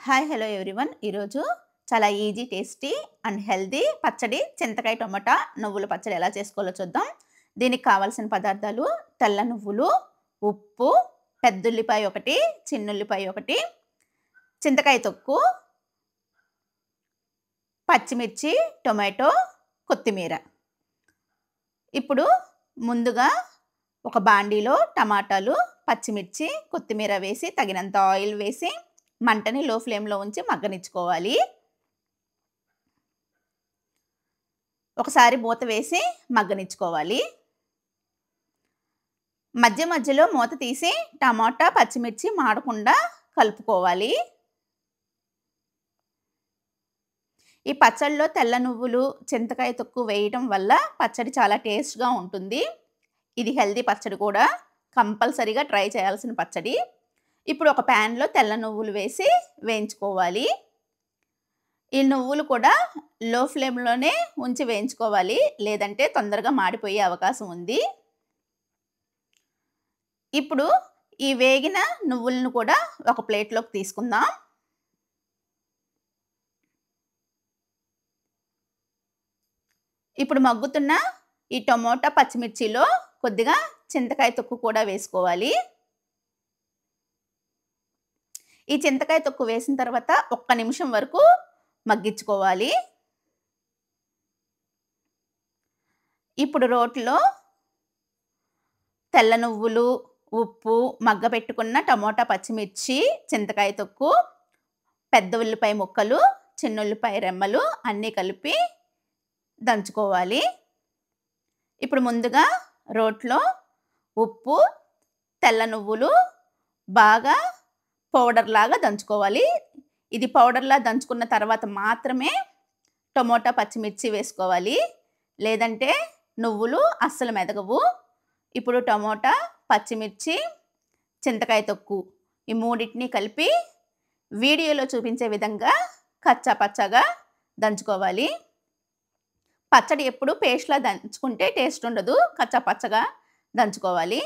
Hi hello everyone. ఈరోజు చాలా easy, tasty and healthy పచ్చడి చింతకాయ టొమాటా నువ్వుల పచ్చడి ఎలా చేసుకోవాలో చూద్దాం. దీనికి కావాల్సిన పదార్థాలు: తెల్ల నువ్వులు, ఉప్పు, పెద్దుల్లిపాయ ఒకటి, చిన్నుల్లిపాయ ఒకటి, చింతకాయ తొక్కు, పచ్చిమిర్చి, టొమాటో, కొత్తిమీర. ఇప్పుడు ముందుగా ఒక బాండీలో టమాటాలు, పచ్చిమిర్చి, కొత్తిమీర వేసి తగినంత ఆయిల్ వేసి మంటని లో ఫ్లేమ్‌లో ఉంచి మగ్గనిచ్చుకోవాలి. ఒకసారి మూత వేసి మగ్గనిచ్చుకోవాలి. మధ్య మధ్యలో మూత తీసి టమాటా, పచ్చిమిర్చి మాడకుండా కలుపుకోవాలి. ఈ పచ్చడిలో తెల్ల నువ్వులు, చింతకాయ తొక్కు వేయటం వల్ల పచ్చడి చాలా టేస్ట్‌గా ఉంటుంది. ఇది హెల్తీ పచ్చడి కూడా. కంపల్సరీగా ట్రై చేయాల్సిన పచ్చడి. ఇప్పుడు ఒక ప్యాన్‌లో తెల్ల నువ్వులు వేసి వేయించుకోవాలి. ఈ నువ్వులు కూడా లో ఫ్లేమ్‌లోనే ఉంచి వేయించుకోవాలి. లేదంటే తొందరగా మాడిపోయే అవకాశం ఉంది. ఇప్పుడు ఈ వేగిన నువ్వులను కూడా ఒక ప్లేట్‌లోకి తీసుకుందాం. ఇప్పుడు మగ్గుతున్న ఈ టమోటా, పచ్చిమిర్చిలో కొద్దిగా చింతకాయ తొక్కు కూడా వేసుకోవాలి. ఈ చింతకాయ తొక్కు వేసిన తర్వాత ఒక్క నిమిషం వరకు మగ్గించుకోవాలి. ఇప్పుడు రోట్లో తెల్ల నువ్వులు, ఉప్పు, మగ్గబెట్టుకున్న టమోటా, పచ్చిమిర్చి, చింతకాయ తొక్కు, పెద్ద ఉల్లిపాయ ముక్కలు, చిన్న ఉల్లిపాయ రెమ్మలు అన్నీ కలిపి దంచుకోవాలి. ఇప్పుడు ముందుగా రోట్లో ఉప్పు, తెల్ల నువ్వులు బాగా పౌడర్‌లాగా దంచుకోవాలి. ఇది పౌడర్‌లా దంచుకున్న తర్వాత మాత్రమే టమోటా, పచ్చిమిర్చి వేసుకోవాలి. లేదంటే నువ్వులు అస్సలు మెదగవు. ఇప్పుడు టమోటా, పచ్చిమిర్చి, చింతకాయ తొక్కు ఈ మూడిటిని కలిపి వీడియోలో చూపించే విధంగా కచ్చా పచ్చాగా దంచుకోవాలి. పచ్చడి ఎప్పుడు పేస్ట్‌లా దంచుకుంటే టేస్ట్ ఉండదు. కచ్చా పచ్చగా దంచుకోవాలి.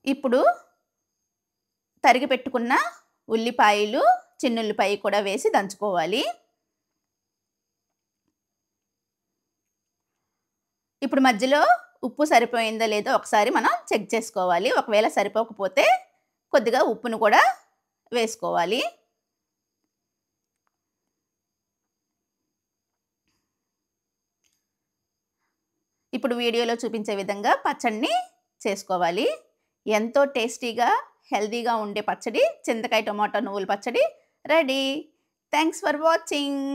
ఇప్పుడు తరిగి పెట్టుకున్న ఉల్లిపాయలు, చిన్నుల్లిపాయ కూడా వేసి దంచుకోవాలి. ఇప్పుడు మధ్యలో ఉప్పు సరిపోయిందో లేదో ఒకసారి మనం చెక్ చేసుకోవాలి. ఒకవేళ సరిపోకపోతే కొద్దిగా ఉప్పును కూడా వేసుకోవాలి. ఇప్పుడు వీడియోలో చూపించే విధంగా పచ్చడిని చేసుకోవాలి. ఎంతో టేస్టీగా, హెల్తీగా ఉండే పచ్చడి చింతకాయ టమాటా నువ్వుల పచ్చడి రెడీ. Thanks for watching.